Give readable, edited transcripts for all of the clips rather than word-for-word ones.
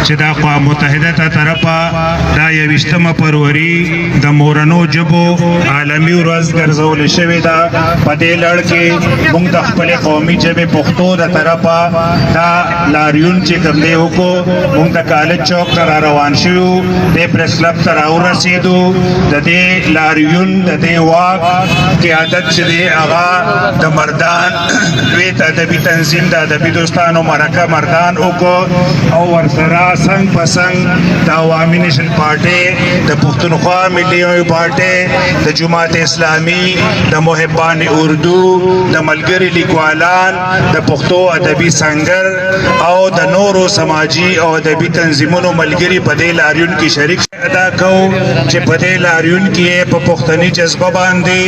چې د اقوام متحده ته طرفه دا 21 فروری د مورنو ژبو عالمي ورځ ګرځول شوې ده. په دې لړ کې موږ د خپل قومي ژبې پښتو د طرفه دا لاریون چې کوم دی وکړو، موږ د کالج چوک ته را روان شوو، د پریس کلب ته راورسېدو. د دې لاریون د دې واک قیادت چې دی هغه د مردان لوی ادبي تنظیم د ادبي دوستانو مرکه مردان وکړو او ورسره څنګ په څنګ د عوامي نیشنل پارټۍ، د پښتونخوا ملي پارټۍ، د جماعت اسلامي، د محبان اردو، د ملګري لیکوالان، د پښتو ادبي سنگر او د نورو سماجي او ادبي تنظیمونو ملګري په دې لاریون کې شریک ادا کوو چې په دې لاریون کې په پښتني جذبه باندې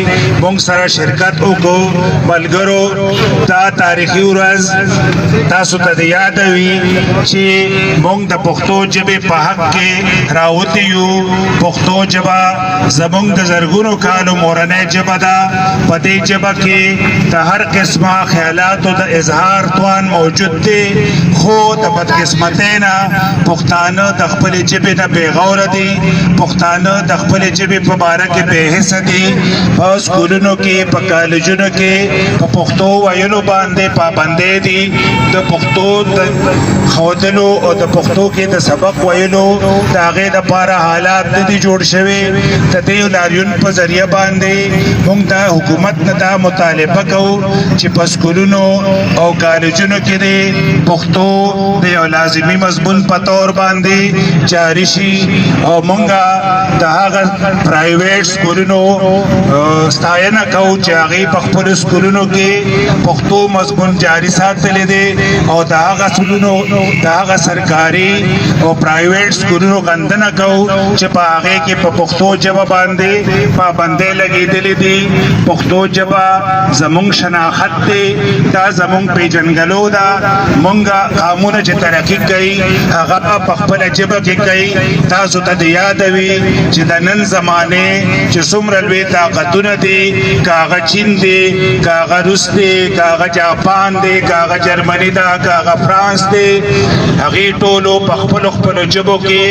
موږ سره شرکت وکړو. ملګرو، دا تاریخي ورځ تاسو ته یاد وي چې موږ د پښتو ژبې په حق کې راوتی یو. پښتو ژبه زموږ د زرګونو کالو مورنۍ ژبه ده. په دې ژبه کې د هر قسمه خیالاتو د اظهار توان موجود دی، خو د بدقسمتۍ نه پښتانه د خپلې ژبې نه بېغوره دي. پښتانه د خپلې ژبې په باره کې بې حسه دي. په سکولونو کې، په کالجونو کې په پښتو ویلو باندې پابندۍ دي. د پښتو د ښودلو او د پښتو کې د سبق ویلو د هغې دپاره حالات نه دي جوړ شوي. د دې لاریون په ذریعه باندې موږ د حکومت نه دا مطالبه کوو چې په سکولونو او کالجونو کې د پښتو د یو لازمي مضمون په طور باندې جاري شي. او موږ د هغه پرایویټ سکولونو ستاینه کوو چې هغې په خپلو سکولونو کې پښتو مضمون جاري ساتلی دی، او د هغه سرکاري او پرایویټ سکولونو غندنه کوو چې په هغې کې په پښتو ژبه باندې پابندۍ لګېدلې دي. پښتو ژبه زموږ شناخت دی، دا زموږ پیژنګلو ده. موږ قامونه چې ترقي کوي هغه په خپله ژبه کې کوي. تاسو ته د یاد وي چې د نن زمانې چې څومره لوی طاقتونه دي، که هغه چین دی، که هغه روس دی، که هغه جاپان دی، که هغه جرمني ده، که هغه فرانس دی، هغې ټولو په خپلو خپلو ژبو کې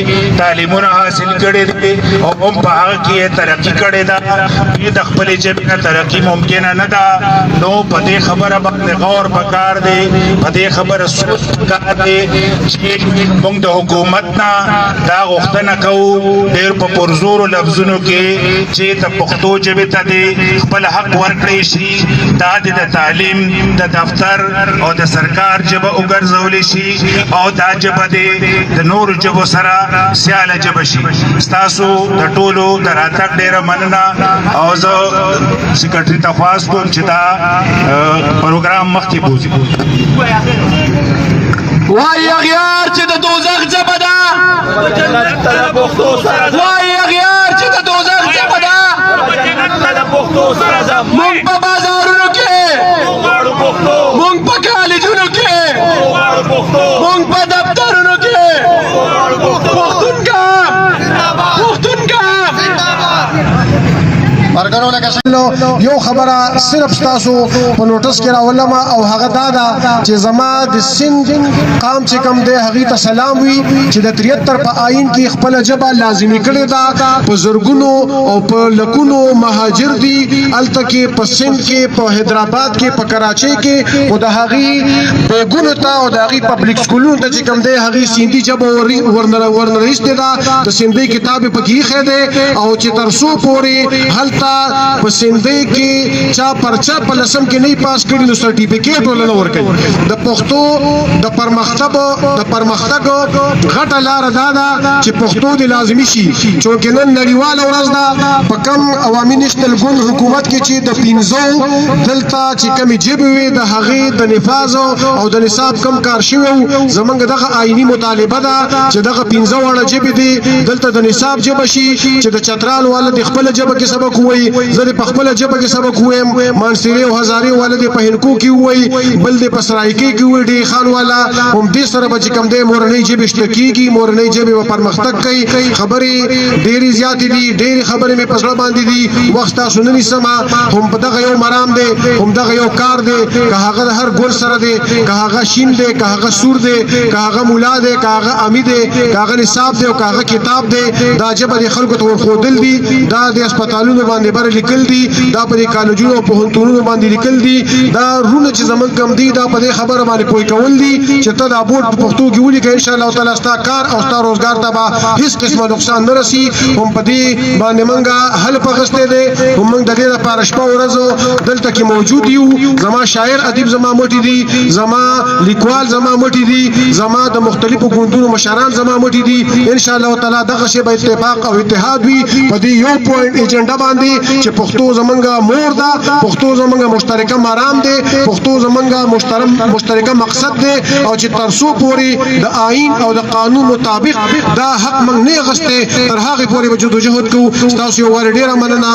تعلیمونه حاصل کړي دي او هم په هغه کې یې ترقي کړې ده. د خپلې ژبې نه ترقي ممکنه نه ده. نو په دې خبره باندې غور پکار دی، په دې خبره سوچ پکار دی چې موږ د حکومت نه دا غوښتنه کوو ډېر په پرزورو لفظونو کې چې د پښتو ژبې ته دې خپل حق ورکړی شي. دا د تعلیم د دفتر او د سرکار ژبه وګرځولی شي او دا ژبه دې د نورو ژبو سره سیاله ژبه شي. ستاسو د ټولو د راتګ ډېره مننه او زه سکرټري ته خواست کوم چې دا پروګرام مخکې بوځي. وای اغیار چې د دوزخ ژبه ده، وای اغیار چې د دوزخ ژبه ده. مونږ په بازارونو کې، مونږ په کالجونو کې، مونږ په دفترونو کې پښتون کا مرګرو لکه څنګه یو خبره صرف تاسو په نوټس کې راولم او هغه دا ده چې زما د سند قام چې کوم دی هغې ته سلام وي چې د 73 په آئین کې خپله ژبه لازمي کړې ده. په زرګونو او په لکونو مهاجر دي هلته کې په سند کې، په حیدرآباد کې، په کراچۍ کې، خو د هغې بیګونو ته او د هغې پبلیک سکولونو ته چې کوم دی هغې سیندي ژبه ورنه ایستې ده. د سیندۍ کتاب یې پکې ایښی دی او چې تر څو پورې هلته په سیندۍ کې چا پرچا په لسم کې نه پاس کړي نو سرټیفیکیټ ولې نه ورکوي. د پښتو د پرمختګ غټه لاره دا ده چې پښتو دې لازمي شي. چونکې نن نړیواله ورځ ده. په کم عوامي نیشنل ګوند حکومت کې چې د 15 دلته چې کمې ژبې وي د هغې د نفاظ او د نصاب کم کار شوی و. زموږ دغه آئیني مطالبه ده چې دغه 15 واړه ژبې دي دلته د نصاب ژبه شي، چې د چترال والا د خپله ژبه کې سبق ووایي. زه د خپل جبه کې سبق وایم مانسری او هزاري والد په هنکو کې وای بل د پسرایکی کې وای ډی خان والا هم دې سره بچ کم دې مورنۍ جبه شتکیږي مورنۍ جبه په پرمختګ کوي خبرې ډېری زیات دي ډېری خبرې مې پسړه باندې دي وخت تاسو نه سما هم په دغه یو مرام دی هم دغه یو کار دی که هغه هر ګل سره دی که هغه شین دی که هغه سور دی که هغه مولا دی که هغه امی دی که هغه نصاب دی او که هغه کتاب دی دا جبه د خلکو ته ورښودل دي دا د هسپتالونو باندې بر لیکل دي دا په کالجونو او پوهنتونونو باندې لیکل دي دا رونه چې زمونږ کم دي دا په دې خبره باندې کوئی کول دي چې ته دا بورډ په پښتو کې ولیکې ان شاء الله تعالی ستا کار او ستا روزګار ته به هیڅ قسمه نقصان نه رسي هم په دې باندې منګه حل پغسته دي هم موږ د دې لپاره شپه ورځ دلته کې موجود یو زما شاعر ادیب زما موټي دي زما لیکوال زما موټي دي زما د مختلفو ګوندونو مشران زما موټي دي ان شاء الله تعالی دغه شی به اتفاق او اتحاد وي په دې یو پوینټ ایجنډا باندې چې پښتو زمونږه مور ده پښتو زمونږه مشترکه مرام ده پښتو زمونږه مشترکه مقصد ده او چې ترسو پوری د آئین او د قانون مطابق دا حق موږ نه غسته تر هغه پورې به جدوجہد کوو تاسو یو ور ډیره مننه